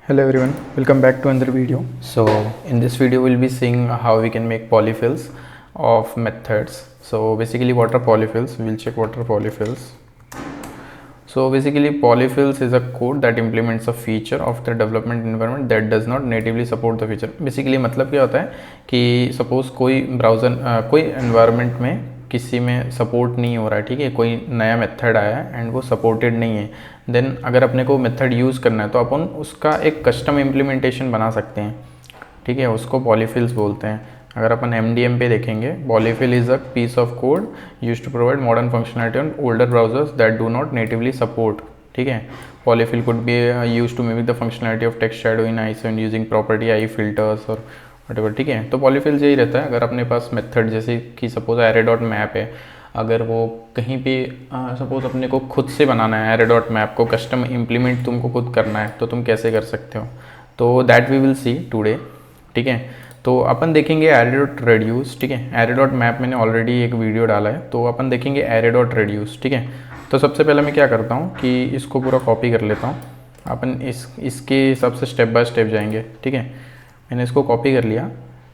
Hello everyone, welcome back to another video. So in this video we'll be seeing how we can make polyfills of methods. So basically what are polyfills? We'll check what are polyfills. So basically polyfills is a code that implements a feature of the development environment that does not natively support the feature. Basically मतलब क्या होता है कि suppose कोई browser कोई environment में किसी में सपोर्ट नहीं हो रहा है, ठीक है, कोई नया मेथड आया है एंड वो सपोर्टेड नहीं है, देन अगर अपने को मेथड यूज़ करना है तो अपन उसका एक कस्टम इम्प्लीमेंटेशन बना सकते हैं, ठीक है, उसको पॉलीफिल्स बोलते हैं. अगर अपन MDM पे देखेंगे, polyfill is a piece of code use to provide modern functionality on older browsers that do not natively support. ठीक है, polyfill could be use to mimic the functionality of text shadow in आई7 using property I filters और whatever. ठीक है, तो पॉलीफिल्स यही रहता है. अगर अपने पास मेथड जैसे कि सपोज एरे डॉट मैप है, अगर वो कहीं पे सपोज अपने को खुद से बनाना है एरे डॉट मैप को, कस्टम इम्प्लीमेंट तुमको खुद करना है, तो तुम कैसे कर सकते हो, तो that we will see today. ठीक है, तो अपन देखेंगे एरे डॉट रेड्यूस. ठीक है, एरे डॉट मैप मैंने ऑलरेडी एक वीडियो डाला है, तो अपन देखेंगे एरे डॉट रेड्यूस. ठीक है, तो सबसे पहले मैं क्या करता हूँ कि इसको पूरा कॉपी कर लेता हूँ. अपन इसके हिसाब से स्टेप बाय स्टेप जाएंगे. ठीक है, मैंने इसको कॉपी कर लिया.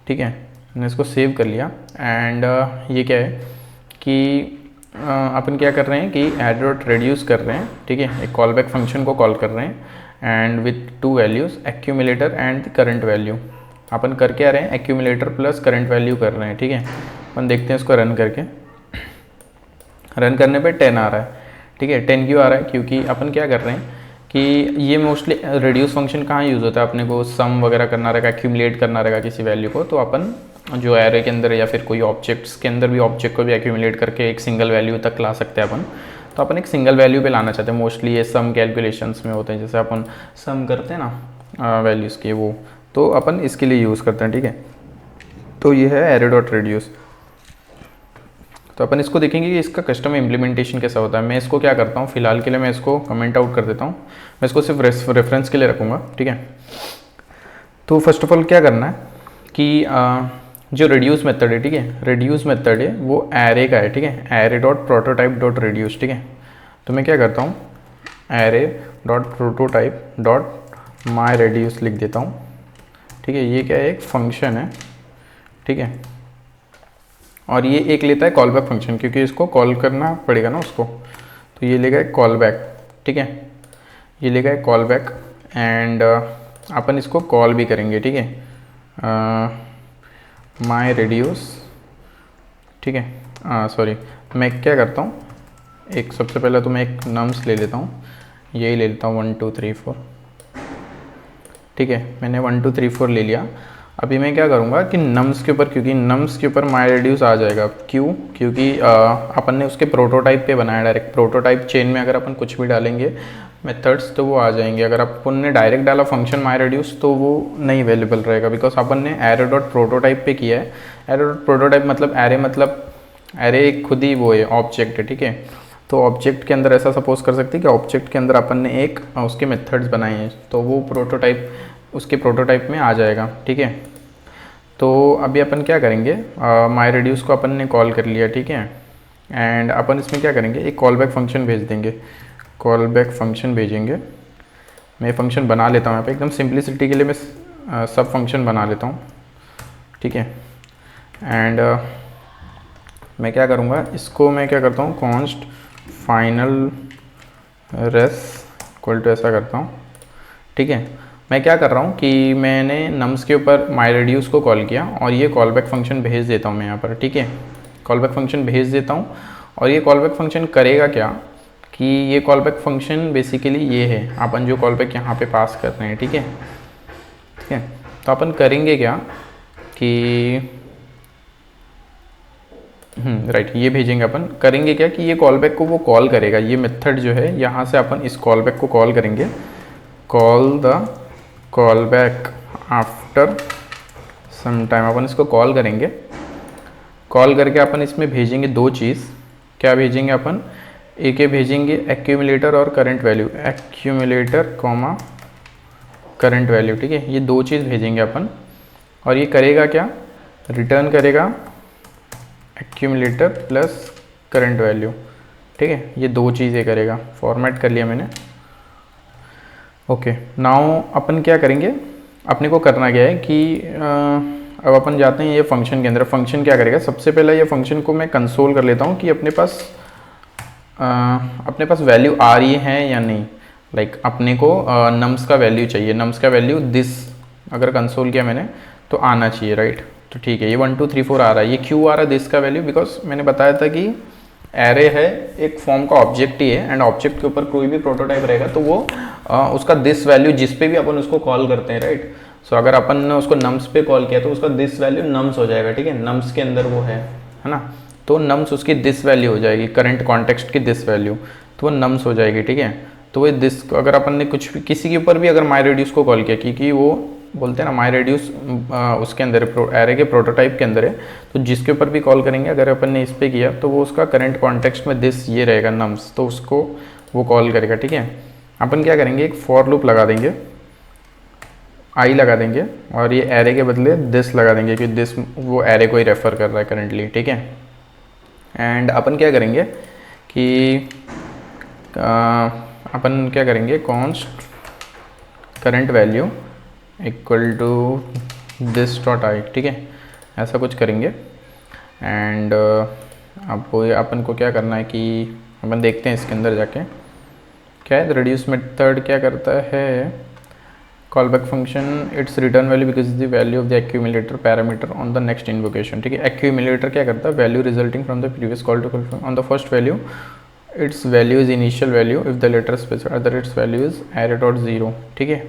ठीक है, मैंने इसको सेव कर लिया एंड ये क्या है कि अपन क्या कर रहे हैं कि एरे डॉट रेड्यूस कर रहे हैं. ठीक है, एक कॉल बैक फंक्शन को कॉल कर रहे हैं and with two values accumulator and current value. अपन कर क्या रहे हैं, एक्यूमुलेटर प्लस करंट वैल्यू कर रहे हैं. ठीक है, अपन देखते हैं इसको रन करके. रन करने पे 10 आ रहा है. ठीक है, 10 क्यों आ रहा है, क्योंकि अपन क्या कर रहे हैं कि ये मोस्टली रेड्यूस फंक्शन कहाँ यूज़ होता है, अपने को सम वगैरह करना रहेगा, एक्यूमुलेट करना रहेगा किसी वैल्यू को, तो अपन जो एरे के अंदर या फिर कोई ऑब्जेक्ट्स के अंदर भी ऑब्जेक्ट को भी एक्यूमुलेट करके एक सिंगल वैल्यू तक ला सकते हैं अपन. तो अपन एक सिंगल वैल्यू पे लाना चाहते हैं. मोस्टली ये सम कैलकुलेशंस में होते हैं, जैसे अपन सम करते हैं ना वैल्यूज़ के, वो तो अपन इसके लिए यूज़ करते हैं. ठीक है, तो ये है एरे डॉट रेड्यूस. तो अपन इसको देखेंगे कि इसका कस्टम इम्प्लीमेंटेशन कैसा होता है. मैं इसको क्या करता हूँ, फिलहाल के लिए मैं इसको कमेंट आउट कर देता हूँ. मैं इसको सिर्फ रेफरेंस के लिए रखूँगा. ठीक है, तो फर्स्ट ऑफ ऑल क्या करना है कि जो रेड्यूस मेथड है, ठीक है, रेड्यूस मेथड है वो एरे का है. ठीक है, array dot prototype dot reduce. ठीक है, तो मैं क्या करता हूँ, एरे डॉट प्रोटोटाइप डॉट माई रेड्यूस लिख देता हूँ. ठीक है, ये क्या है, एक फंक्शन है. ठीक है, और ये एक लेता है कॉल बैक फंक्शन, क्योंकि इसको कॉल करना पड़ेगा ना उसको, तो ये लेगा एक कॉल बैक. ठीक है, ये लेगा एक कॉल बैक एंड अपन इसको कॉल भी करेंगे. ठीक है, माई रेड्यूस. ठीक है, सॉरी, मैं क्या करता हूँ, एक सबसे पहले तो मैं एक नम्स ले लेता हूँ, यही ले लेता हूँ 1 2 3 4. ठीक है, मैंने 1 2 3 4 ले लिया. अभी मैं क्या करूँगा कि नम्स के ऊपर, क्योंकि नम्स के ऊपर माई रेड्यूस आ जाएगा. क्यों, क्योंकि अपन ने उसके प्रोटोटाइप पे बनाया. डायरेक्ट प्रोटोटाइप चेन में अगर अपन कुछ भी डालेंगे मेथड्स तो वो आ जाएंगे. अगर अपन ने डायरेक्ट डाला फंक्शन माई रेड्यूस तो वो नहीं अवेलेबल रहेगा, बिकॉज अपन ने एरे डॉट प्रोटोटाइप पे किया है. एरे डॉट प्रोटोटाइप मतलब एरे, मतलब एरे खुद ही वो है, ऑब्जेक्ट है. ठीक है, तो ऑब्जेक्ट के अंदर ऐसा सपोज कर सकते हैं कि ऑब्जेक्ट के अंदर अपन ने एक उसके मेथड्स बनाए हैं, तो वो प्रोटोटाइप उसके प्रोटोटाइप में आ जाएगा. ठीक है, तो अभी अपन क्या करेंगे, माई रेड्यूस को अपन ने कॉल कर लिया. ठीक है, एंड अपन इसमें क्या करेंगे, एक कॉल बैक फंक्शन भेज देंगे. कॉल बैक फंक्शन भेजेंगे. मैं फंक्शन बना लेता हूँ यहाँ पे, एकदम सिंप्लिसिटी के लिए मैं सब फंक्शन बना लेता हूँ. ठीक है, एंड मैं क्या करूँगा, इसको मैं क्या करता हूँ, const final res equal to ऐसा करता हूँ. ठीक है, मैं क्या कर रहा हूँ कि मैंने नम्स के ऊपर माई रेड्यूस को कॉल किया और ये कॉल बैक फंक्शन भेज देता हूँ मैं यहाँ पर. ठीक है, कॉल बैक फंक्शन भेज देता हूँ और ये कॉल बैक फंक्शन करेगा क्या कि ये कॉल बैक फंक्शन बेसिकली ये है, अपन जो कॉल बैक यहाँ पे पास कर रहे हैं. ठीक है, ठीक है, तो अपन करेंगे क्या कि राइट, ये भेजेंगे. अपन करेंगे क्या कि ये कॉल बैक को वो कॉल करेगा. ये मेथड जो है, यहाँ से अपन इस कॉल बैक को कॉल करेंगे. Call the call back after some time, अपन इसको कॉल करेंगे. कॉल करके अपन इसमें भेजेंगे दो चीज़. क्या भेजेंगे अपन, एक ये भेजेंगे एक्यूमुलेटर और current value, accumulator comma current value. ठीक है, ये दो चीज़ भेजेंगे अपन. और ये करेगा क्या, रिटर्न करेगा एक्यूमुलेटर प्लस करंट वैल्यू. ठीक है, ये दो चीज़ें करेगा. फॉर्मेट कर लिया मैंने. ओके, नाउ अपन क्या करेंगे, अपने को करना क्या है कि अब अपन जाते हैं ये फंक्शन के अंदर। फंक्शन क्या करेगा, सबसे पहले ये फंक्शन को मैं कंसोल कर लेता हूँ कि अपने पास वैल्यू आ रही है या नहीं। लाइक अपने को नम्स का वैल्यू चाहिए, नम्स का वैल्यू दिस अगर कंसोल किया मैंने तो आना चाहिए, राइट। तो ठीक है, ये 1 2 3 4 आ रहा है। ये क्यों आ रहा है दिस का वैल्यू, बिकॉज मैंने बताया था कि एरे है एक फॉर्म का ऑब्जेक्ट ही है, एंड ऑब्जेक्ट के ऊपर कोई भी प्रोटोटाइप रहेगा तो वो उसका दिस वैल्यू जिस पे भी अपन उसको कॉल करते हैं, राइट। सो अगर अपन ने उसको नम्स पे कॉल किया तो उसका दिस वैल्यू नम्स हो जाएगा, ठीक है। नम्स के अंदर वो है ना, तो नम्स उसकी दिस वैल्यू हो जाएगी, करंट कॉन्टेक्स्ट की दिस वैल्यू, तो वो नम्स हो जाएगी, ठीक है। तो वो दिस अगर अपन ने कुछ भी किसी के ऊपर भी अगर माई रेडियस को कॉल किया, क्योंकि वो बोलते हैं ना माई रेडियस उसके अंदर एरे के प्रोटोटाइप के अंदर है, तो जिसके ऊपर भी कॉल करेंगे अगर अपन ने इस पे किया तो वो उसका करंट कॉन्टेक्स्ट में दिस ये रहेगा नम्स, तो उसको वो कॉल करेगा, ठीक है। अपन क्या करेंगे, एक फॉर लूप लगा देंगे, आई लगा देंगे, और ये एरे के बदले दिस लगा देंगे क्योंकि दिस वो एरे को ही रेफर कर रहा है करंटली, ठीक है। एंड अपन क्या करेंगे कि अपन क्या करेंगे, const current value equal to this dot I, ठीक है, ऐसा कुछ करेंगे। एंड अब अपन को क्या करना है कि अपन देखते हैं इसके अंदर जाके क्या है। रिड्यूस मेथड क्या करता है, call back function it's return value because the value of the accumulator parameter on the next invocation, ठीक है। एक्यूमुलेटर क्या करता है, value resulting from the previous call to call on the first value it's value is initial value if the latter specified other it's value is array dot zero, ठीक है।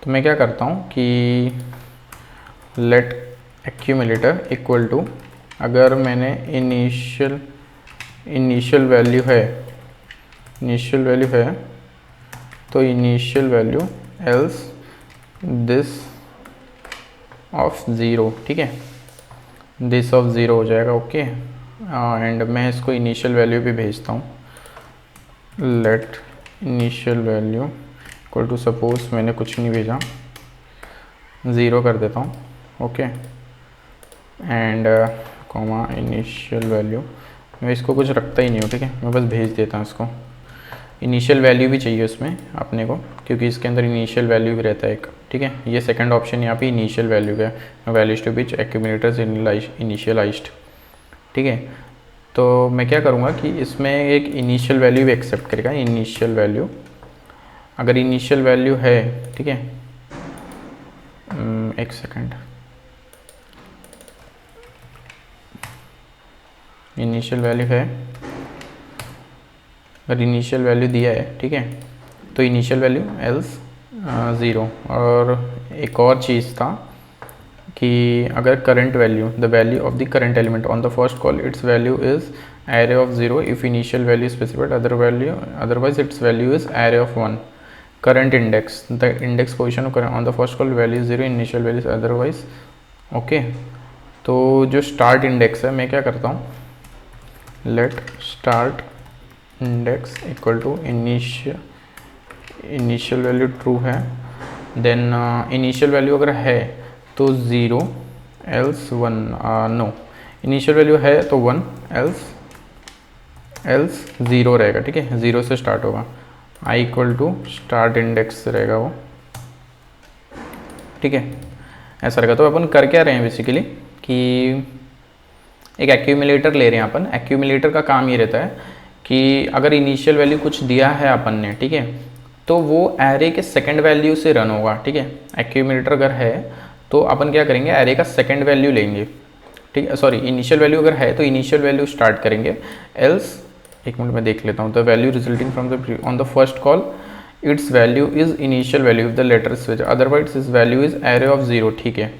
तो मैं क्या करता हूँ कि लेट एक्यूमुलेटर इक्वल टू, अगर मैंने इनिशियल वैल्यू है तो initial value else this of zero, ठीक है, दिस ऑफ ज़ीरो हो जाएगा, ओके। एंड मैं इसको इनिशियल वैल्यू पे भेजता हूँ, let initial value equal to, suppose मैंने कुछ नहीं भेजा, ज़ीरो कर देता हूँ, okay. And comma initial value, मैं इसको कुछ रखता ही नहीं हूँ, ठीक है, मैं बस भेज देता हूँ इसको। इनिशियल वैल्यू भी चाहिए उसमें अपने को, क्योंकि इसके अंदर इनिशियल वैल्यू भी रहता है एक, ठीक है। ये सेकंड ऑप्शन यहाँ पे इनिशियल वैल्यू का, values to be accumulators initialized, ठीक है। तो मैं क्या करूँगा कि इसमें एक इनिशियल वैल्यू भी एक्सेप्ट करेगा, इनिशियल वैल्यू अगर इनिशियल वैल्यू है, ठीक है, एक सेकंड, इनिशियल वैल्यू है, अगर इनिशियल वैल्यू दिया है, ठीक है, तो इनिशियल वैल्यू एल्स ज़ीरो। और एक और चीज़ था कि अगर current value the value of the current element on the first call it's value is array of zero if initial value specified otherwise it's value is array of one. Current index the index position on the first call value zero initial value otherwise, okay. तो जो start index है, मैं क्या करता हूँ, let start index equal to initial value true है, then initial value अगर है तो zero else one, no, initial value है तो वन एल्स ज़ीरो रहेगा, ठीक है, ज़ीरो से स्टार्ट होगा, I equal to start index रहेगा वो, ठीक है, ऐसा रहेगा। तो अपन कर क्या रहे हैं बेसिकली कि एक एक्यूमुलेटर ले रहे हैं अपन। एक्यूमुलेटर का काम ये रहता है कि अगर इनिशियल वैल्यू कुछ दिया है अपन ने, ठीक है, तो वो एरे के सेकंड वैल्यू से रन होगा, ठीक है। एक्यूमुलेटर अगर है तो अपन क्या करेंगे, एरे का सेकंड वैल्यू लेंगे, ठीक है, सॉरी इनिशियल वैल्यू अगर है तो इनिशियल वैल्यू स्टार्ट करेंगे, एल्स एक मिनट में देख लेता हूँ, the value resulting from the on the first call it's value is initial value if the latter switch otherwise is value is array of zero, ठीक है,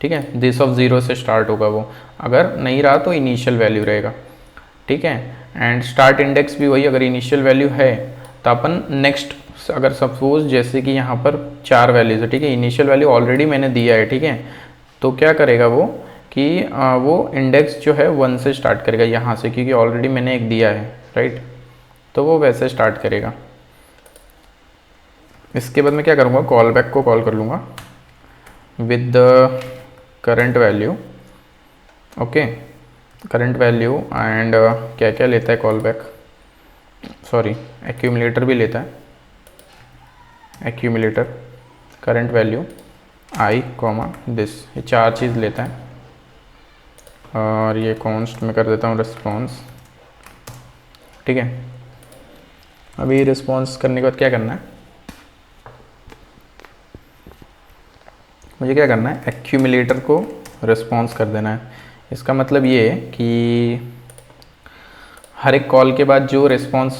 ठीक है, दिस ऑफ ज़ीरो से स्टार्ट होगा वो, अगर नहीं रहा तो इनिशियल वैल्यू रहेगा, ठीक है। एंड स्टार्ट इंडेक्स भी वही, अगर इनिशियल वैल्यू है तो अपन नेक्स्ट, अगर सपोज जैसे कि यहाँ पर 4 वैल्यूज है, ठीक है, इनिशियल वैल्यू ऑलरेडी मैंने दिया है, ठीक है, तो क्या करेगा वो कि वो इंडेक्स जो है 1 से स्टार्ट करेगा यहाँ से, क्योंकि ऑलरेडी मैंने एक दिया है, राइट, तो वो वैसे स्टार्ट करेगा। इसके बाद मैं क्या करूँगा, कॉल बैक को कॉल कर लूँगा with the current value, okay, current value and क्या क्या लेता है कॉल बैक, सॉरी एक्यूमुलेटर भी लेता है, accumulator, current value I comma this, ये 4 चीज़ लेता है और ये कॉन्स्ट में कर देता हूँ रिस्पॉन्स। ठीक है, अभी रिस्पॉन्स करने के बाद क्या करना है, मुझे क्या करना है, एक्यूमुलेटर को रिस्पॉन्स कर देना है। इसका मतलब ये है कि हर एक कॉल के बाद जो रिस्पॉन्स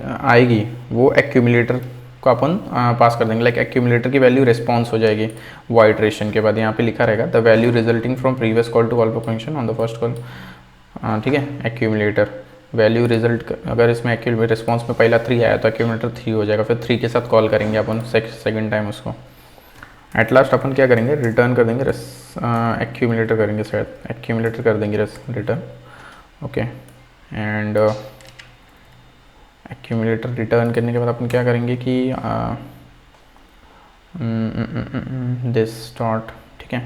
आएगी वो एक्यूमुलेटर को अपन पास कर देंगे। लाइक एक्यूमुलेटर की वैल्यू रिस्पॉन्स हो जाएगी वो आइट्रेशन के बाद। यहाँ पे लिखा रहेगा the value resulting from previous call to call पर function on the first call. ठीक है, एक्यूमुलेटर वैल्यू रिजल्ट, अगर इसमें रिस्पॉन्स में पहला 3 आया तो एक्यूमुलेटर 3 हो जाएगा, फिर 3 के साथ कॉल करेंगे अपन सेकेंड टाइम उसको। एट लास्ट अपन क्या करेंगे, रिटर्न कर देंगे, एक्यूमुलेटर करेंगे, शायद एक्यूमुलेटर कर देंगे return. Okay, and accumulator return करने के बाद अपन क्या करेंगे कि दिस डॉट, ठीक है,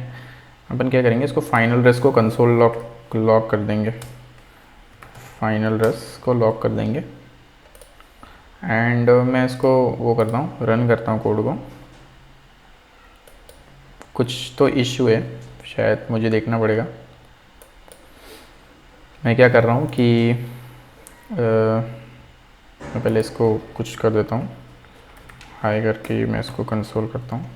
अपन क्या करेंगे, इसको फाइनल रेस को कंसोल लॉक कर देंगे, फाइनल रेस को लॉक कर देंगे। एंड मैं इसको वो करता हूँ, रन करता हूँ कोड को। कुछ तो इश्यू है, शायद मुझे देखना पड़ेगा। मैं क्या कर रहा हूँ कि मैं पहले इसको कुछ कर देता हूँ, हाई करके मैं इसको कंसोल करता हूँ।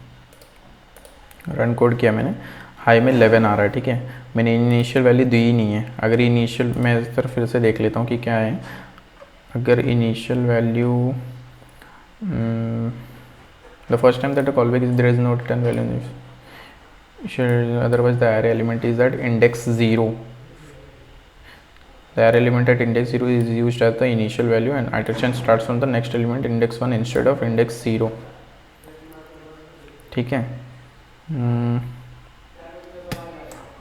रन कोड किया मैंने, हाई में 11 आ रहा है। ठीक है, मैंने इनिशियल वैल्यू दी ही नहीं है। अगर इनिशियल, मैं इस तरफ फिर से देख लेता हूँ कि क्या है। अगर initial value the first time that call back is there is no return value, otherwise the array element is at index 0. The array element at index 0 is used as the initial value and iteration starts from the next element index 1 instead of index 0. ठीक है,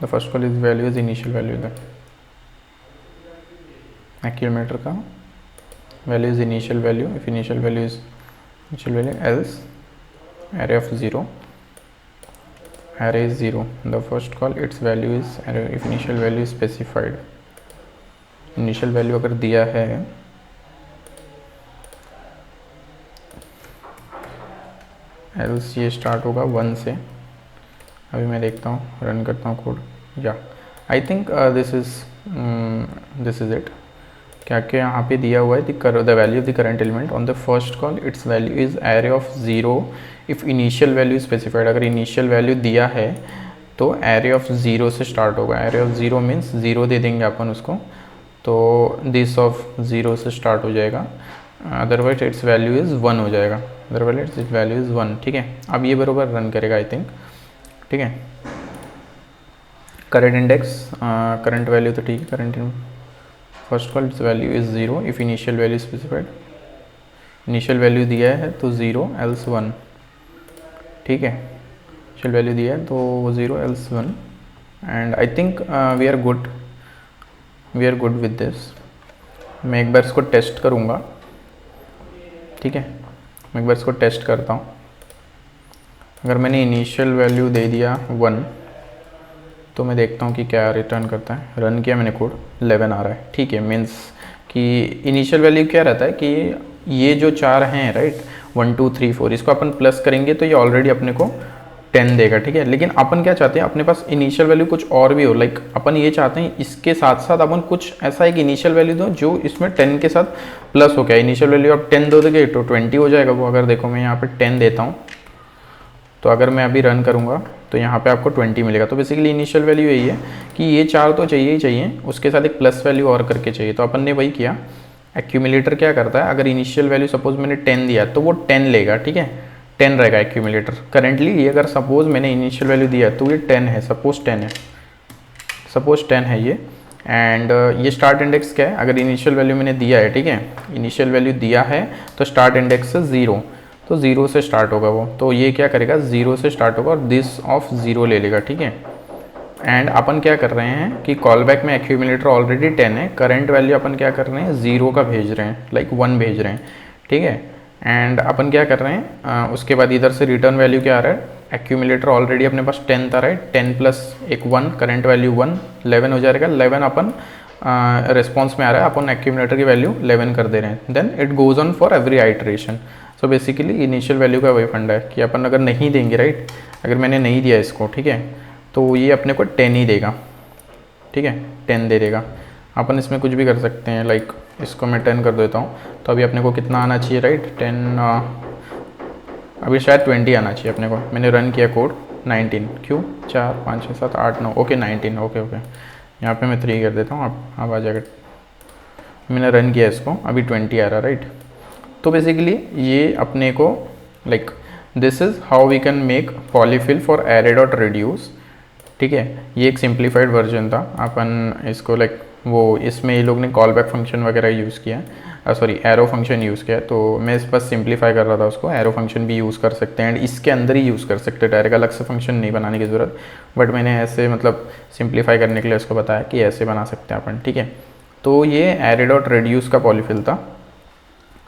the first call is value is initial value, the accumulator का value is initial value, if initial value is initial value, else array of 0, array is 0, the first call its value is array if initial value is specified. initial value अगर दिया है else ये start होगा 1 से। अभी मैं देखता हूँ, रन करता हूँ कोड। या I think this is it. क्या क्या यहाँ पे दिया हुआ है, the value of the current element on the first call it's value is array of 0 if initial value specified. अगर इनिशियल वैल्यू दिया है तो array ऑफ 0 से स्टार्ट होगा। array ऑफ 0 मीन्स 0 दे देंगे अपन उसको, तो दिस ऑफ 0 से स्टार्ट हो जाएगा, अदरवाइज इट्स वैल्यू इज़ 1 हो जाएगा, अदरवाइज इट्स वैल्यू इज़ 1। ठीक है, अब ये बरोबर रन करेगा आई थिंक। ठीक है, करंट इंडेक्स, करंट वैल्यू तो ठीक है, current first call it's value is 0 if initial value specified. Initial value दिया है तो 0 एल्स 1। ठीक है, इनिशियल वैल्यू दिया है तो 0 else 1 and I think we are good with this. मैं एक बार इसको टेस्ट करूँगा। ठीक है, मैं एक बार इसको टेस्ट करता हूँ। अगर मैंने इनिशियल वैल्यू दे दिया 1 तो मैं देखता हूँ कि क्या रिटर्न करता है। रन किया मैंने कोड, 11 आ रहा है। ठीक है, मीन्स कि इनिशियल वैल्यू क्या रहता है कि ये जो 4 हैं, राइट, 1 2 3 4, इसको अपन प्लस करेंगे तो ये ऑलरेडी अपने को 10 देगा। ठीक है, लेकिन अपन क्या चाहते हैं, अपने पास इनिशियल वैल्यू कुछ और भी हो। लाइक अपन ये चाहते हैं इसके साथ साथ अपन कुछ ऐसा एक इनिशियल वैल्यू दो जो इसमें 10 के साथ प्लस हो गया। इनिशियल वैल्यू आप 10 दो दोगे तो 20 हो जाएगा वो। अगर देखो मैं यहाँ पे 10 देता हूँ तो अगर मैं अभी रन करूँगा तो यहाँ पे आपको 20 मिलेगा। तो बेसिकली इनिशियल वैल्यू यही है कि ये 4 तो चाहिए ही चाहिए, उसके साथ एक प्लस वैल्यू और करके चाहिए। तो अपन ने वही किया। एक्यूमुलेटर क्या करता है, अगर इनिशियल वैल्यू सपोज मैंने 10 दिया तो वो 10 लेगा। ठीक है, 10 रहेगा एक्यूमुलेटर। करेंटली ये अगर सपोज मैंने इनिशियल वैल्यू दिया तो ये 10 है, सपोज 10 है ये। एंड ये स्टार्ट इंडेक्स क्या है, अगर इनिशियल वैल्यू मैंने दिया है, ठीक है, इनिशियल वैल्यू दिया है तो स्टार्ट इंडेक्स है 0, तो 0 से स्टार्ट होगा वो। तो ये क्या करेगा, 0 से स्टार्ट होगा और दिस ऑफ 0 ले लेगा। ठीक है, एंड अपन क्या कर रहे हैं कि कॉल बैक में एक्यूमुलेटर ऑलरेडी 10 है, करंट वैल्यू अपन क्या कर रहे हैं 0 का भेज रहे हैं, लाइक 1 भेज रहे हैं। ठीक है, एंड अपन क्या कर रहे हैं, उसके बाद इधर से रिटर्न वैल्यू क्या आ रहा है, एक्यूमुलेटर ऑलरेडी अपने पास 10 था, राइट, 10 प्लस एक 1, करंट वैल्यू 1, 11 हो जाएगा। 11 अपन रिस्पॉन्स में आ रहा है, अपन एक्यूमुलेटर की वैल्यू 11 कर दे रहे हैं। Then it goes on for every iteration. So basically initial value का वही फंडा है कि अपन अगर नहीं देंगे, राइट, अगर मैंने नहीं दिया इसको, ठीक है, तो ये अपने को 10 ही देगा, ठीक है, 10 दे देगा। अपन इसमें कुछ भी कर सकते हैं, लाइक इसको मैं 10 कर देता हूँ, तो अभी अपने को कितना आना चाहिए, राइट, 10, अभी शायद 20 आना चाहिए अपने को। मैंने रन किया कोड, 19, क्यों, 4 5 6 7 8 9, ओके 19, ओके ओके, यहाँ पे मैं 3 कर देता हूँ, अब आ जाएगा। मैंने रन किया इसको, अभी 20 आ रहा, राइट। तो बेसिकली ये अपने को like this is how we can make polyfill for array dot reduce, ठीक है। ये एक सिंप्लीफाइड वर्जन था, अपन इसको लाइक वो इसमें ये लोग ने कॉल बैक फंक्शन वगैरह यूज़ किया है, सॉरी एरो फंक्शन यूज़ किया है, तो मैं इस बस सिंप्लीफाई कर रहा था उसको। एरो फंक्शन भी यूज़ कर सकते हैं एंड इसके अंदर ही यूज़ कर सकते हैं, डायरेक्ट अलग से फंक्शन नहीं बनाने की ज़रूरत, बट मैंने ऐसे मतलब सिंप्लीफाई करने के लिए उसको बताया कि ऐसे बना सकते हैं अपन, ठीक है। तो ये एरे डॉट रिड्यूस का पॉलीफिल था।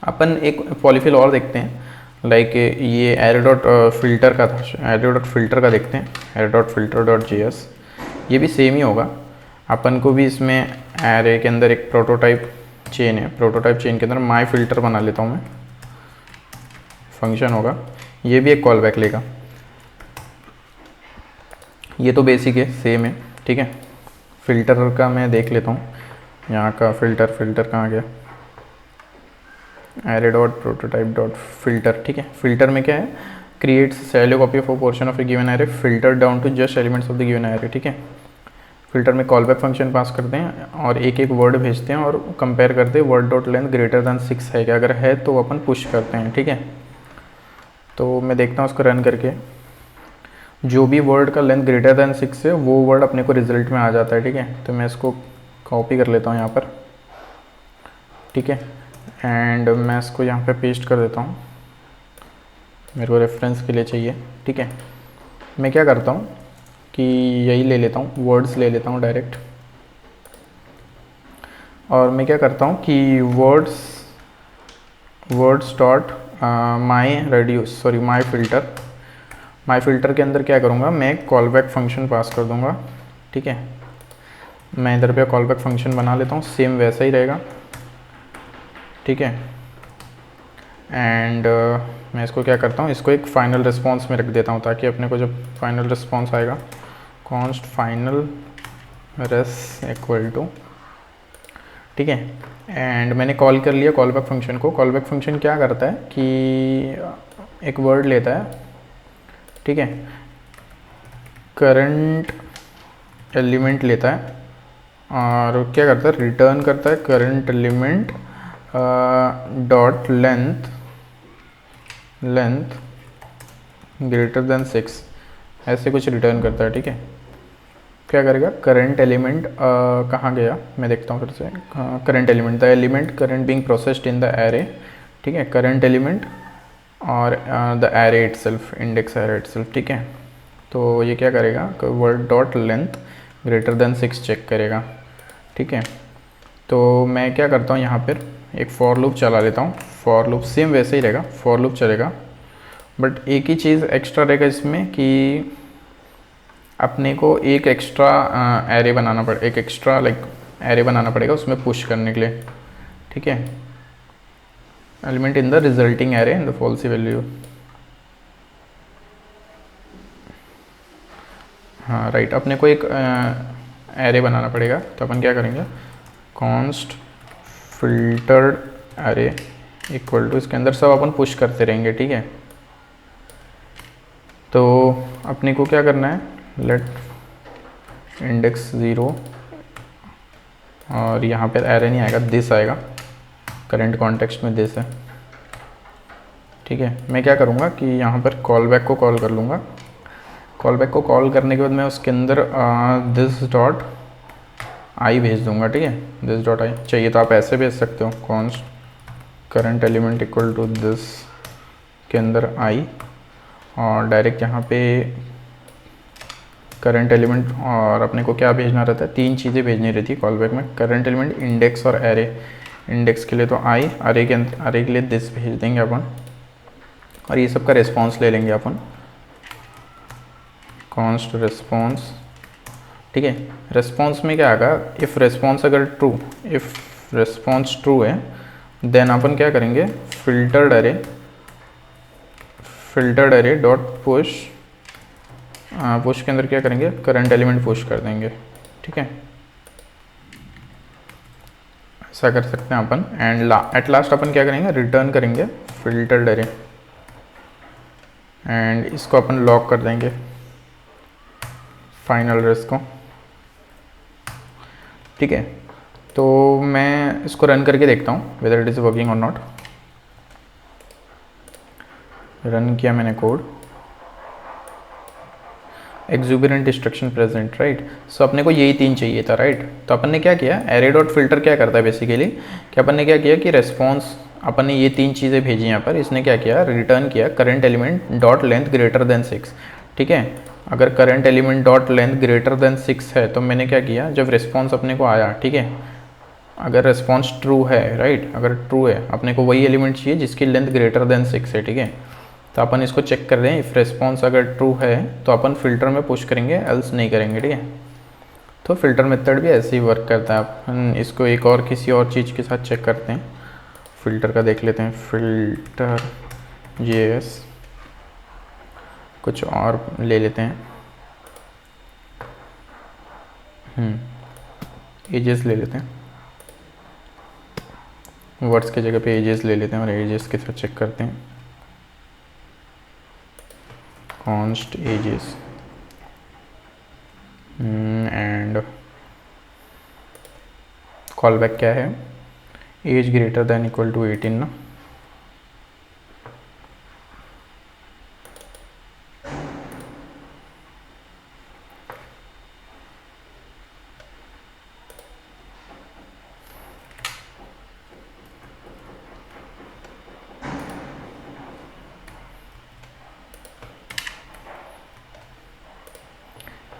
अपन एक पॉलीफिल और देखते हैं, लाइक ये एरे डॉट फिल्टर का था, एरे डॉट फिल्टर का देखते हैं, array dot filter dot JS. ये भी सेम ही होगा, अपन को भी इसमें एरे के अंदर एक प्रोटोटाइप चेन है, प्रोटोटाइप चेन के अंदर माई फिल्टर बना लेता हूँ मैं, फंक्शन होगा, ये भी एक कॉल बैक लेगा। ये तो बेसिक है, सेम है, ठीक है। फिल्टर का मैं देख लेता हूँ, यहाँ का फिल्टर कहाँ गया, array dot prototype dot filter, ठीक है। फिल्टर में क्या है, creates shallow copy of a portion of a given array filter down to just elements of the given array, ठीक है। फिल्टर में कॉल बैक फंक्शन पास करते हैं और एक एक वर्ड भेजते हैं और कंपेयर करते हैं word dot length greater than 6 है क्या, अगर है तो अपन पुश करते हैं, ठीक है। तो मैं देखता हूँ उसको रन करके, जो भी वर्ड का लेंथ ग्रेटर दैन 6 है वो वर्ड अपने को रिजल्ट में आ जाता है, ठीक है। तो मैं इसको कॉपी कर लेता हूँ यहाँ पर, ठीक है, एंड मैं इसको यहाँ पे पेस्ट कर देता हूँ, मेरे को रेफरेंस के लिए चाहिए, ठीक है। मैं क्या करता हूँ कि यही ले लेता हूँ, वर्ड्स ले लेता हूँ डायरेक्ट, और मैं क्या करता हूँ कि words dot my reduce, sorry my filter के अंदर क्या करूँगा, मैं कॉल बैक फंक्शन पास कर दूँगा, ठीक है। मैं इधर पे कॉल बैक फंक्शन बना लेता हूँ, सेम वैसा ही रहेगा, ठीक है। एंड मैं इसको क्या करता हूँ, इसको एक फाइनल रिस्पॉन्स में रख देता हूँ, ताकि अपने को जब फाइनल रिस्पॉन्स आएगा, const final res equal to, ठीक है। एंड मैंने कॉल कर लिया कॉल बैक फंक्शन को। कॉल बैक फंक्शन क्या करता है कि एक वर्ड लेता है, ठीक है, करंट एलिमेंट लेता है और क्या करता है, रिटर्न करता है current element dot length greater than 6, ऐसे कुछ रिटर्न करता है, ठीक है। क्या करेगा, करंट एलिमेंट कहाँ गया, मैं देखता हूँ फिर से, current element, the element current being processed in the array, ठीक है, करंट एलिमेंट और the array itself, index array itself, ठीक है। तो ये क्या करेगा, word dot length greater than 6 check करेगा, ठीक है। तो मैं क्या करता हूँ, यहाँ पर एक फॉर लूप चला लेता हूँ। फॉर लूप सेम वैसे ही रहेगा, फॉर लूप चलेगा, बट एक ही चीज़ एक्स्ट्रा रहेगा इसमें कि अपने को एक एक्स्ट्रा एरे बनाना पड़े, एक एक्स्ट्रा लाइक एरे बनाना पड़ेगा उसमें पुश करने के लिए, ठीक है। Element in the resulting array in the falsies value, हाँ राइट, अपने को एक एरे बनाना पड़ेगा। तो अपन क्या करेंगे, const filtered array equal to, इसके अंदर सब अपन पुश करते रहेंगे, ठीक है। तो अपने को क्या करना है, लेट इंडेक्स 0 और यहाँ पर एरे नहीं आएगा, दिस आएगा, करंट कॉन्टेक्स्ट में दिस है, ठीक है। मैं क्या करूँगा कि यहाँ पर कॉल बैक को कॉल कर लूँगा। कॉल बैक को कॉल करने के बाद मैं उसके अंदर दिस डॉट आई भेज दूँगा, ठीक है। दिस डॉट आई चाहिए तो आप ऐसे भेज सकते हो, const current element equal to this के अंदर आई, और डायरेक्ट यहाँ पे करंट एलिमेंट, और अपने को क्या भेजना रहता है, 3 चीज़ें भेजनी रहती है कॉल बैक में, करंट एलिमेंट, इंडेक्स और एरे। इंडेक्स के लिए तो आई, अरे के लिए दिस भेज देंगे अपन, और ये सब का रिस्पॉन्स ले लेंगे अपन, कॉन्स्ट रिस्पॉन्स, ठीक है। रिस्पॉन्स में क्या आएगा, इफ़ रिस्पॉन्स अगर ट्रू, इफ़ रिस्पॉन्स ट्रू है देन अपन क्या करेंगे, filtered array filtered array dot push, push के अंदर क्या करेंगे, करंट एलिमेंट पुश कर देंगे, ठीक है, ऐसा कर सकते हैं अपन। एंड एट लास्ट अपन क्या करेंगे, रिटर्न करेंगे फिल्टर्ड एरे एंड इसको अपन लॉक कर देंगे फाइनल रेस को, ठीक है। तो मैं इसको रन करके देखता हूँ वेदर इट इज़ वर्किंग और नॉट। रन किया मैंने कोड, एक्जुबिरेंट डिस्ट्रक्शन प्रेजेंट, राइट। सो अपने को यही 3 चाहिए था, राइट। तो अपन ने क्या किया, एरे डॉट फिल्टर क्या करता है बेसिकली, कि अपन ने क्या किया कि रेस्पॉन्स, अपन ने ये 3 चीज़ें भेजी यहाँ पर, इसने क्या किया, रिटर्न किया current element dot length greater than 6, ठीक है। अगर current element dot length greater than 6 है तो मैंने क्या किया, जब रिस्पॉन्स अपने को आया, ठीक है, अगर रिस्पॉन्स ट्रू है, राइट, अगर ट्रू है, अपने को वही एलिमेंट चाहिए जिसकी लेंथ ग्रेटर देन 6 है, ठीक है। तो अपन इसको चेक कर रहे हैं, इफ़ रिस्पॉन्स अगर ट्रू है तो अपन फिल्टर में पुश करेंगे, एल्स नहीं करेंगे, ठीक है। तो फिल्टर मेथड भी ऐसे ही वर्क करता है। अपन इसको एक और किसी और चीज़ के साथ चेक करते हैं, फिल्टर का देख लेते हैं, फिल्टर JS, कुछ और ले लेते हैं, एजेस ले लेते हैं, वर्ड्स की जगह पे एजेस ले लेते हैं और एजेस के साथ चेक करते हैं, const ages and call back क्या है, age greater than equal to 18 ना।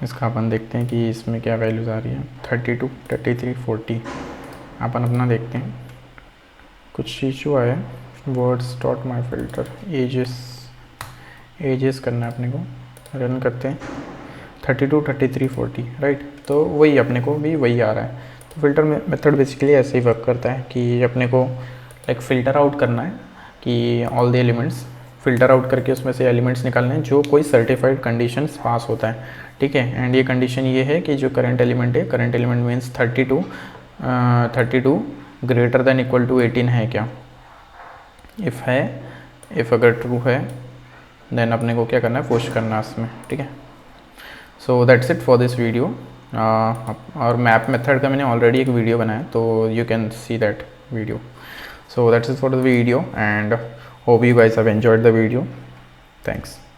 इसका अपन देखते हैं कि इसमें क्या वैल्यूज़ आ रही है, 32, 33, 40। अपन अपना देखते हैं, कुछ इशू आया, words dot my filter, ages करना है अपने को, रन करते हैं, 32, 33, 40, राइट। तो वही अपने को भी वही आ रहा है। तो फिल्टर मेथड बेसिकली ऐसे ही वर्क करता है कि अपने को लाइक फ़िल्टर आउट करना है कि all the elements, filter out करके उसमें से एलिमेंट्स निकालने हैं जो कोई सर्टिफाइड कंडीशंस पास होता है, ठीक है। एंड ये कंडीशन ये है कि जो करंट एलिमेंट है, current element means 32 greater than equal to 18 है क्या, इफ़ है, इफ़ अगर ट्रू है देन अपने को क्या करना है, पुश करना है उसमें, ठीक है। So that's it for this video. और मैप मेथड का मैंने ऑलरेडी एक वीडियो बनाया, तो you can see that video. So that's it for the video and hope you guys have enjoyed the video. Thanks.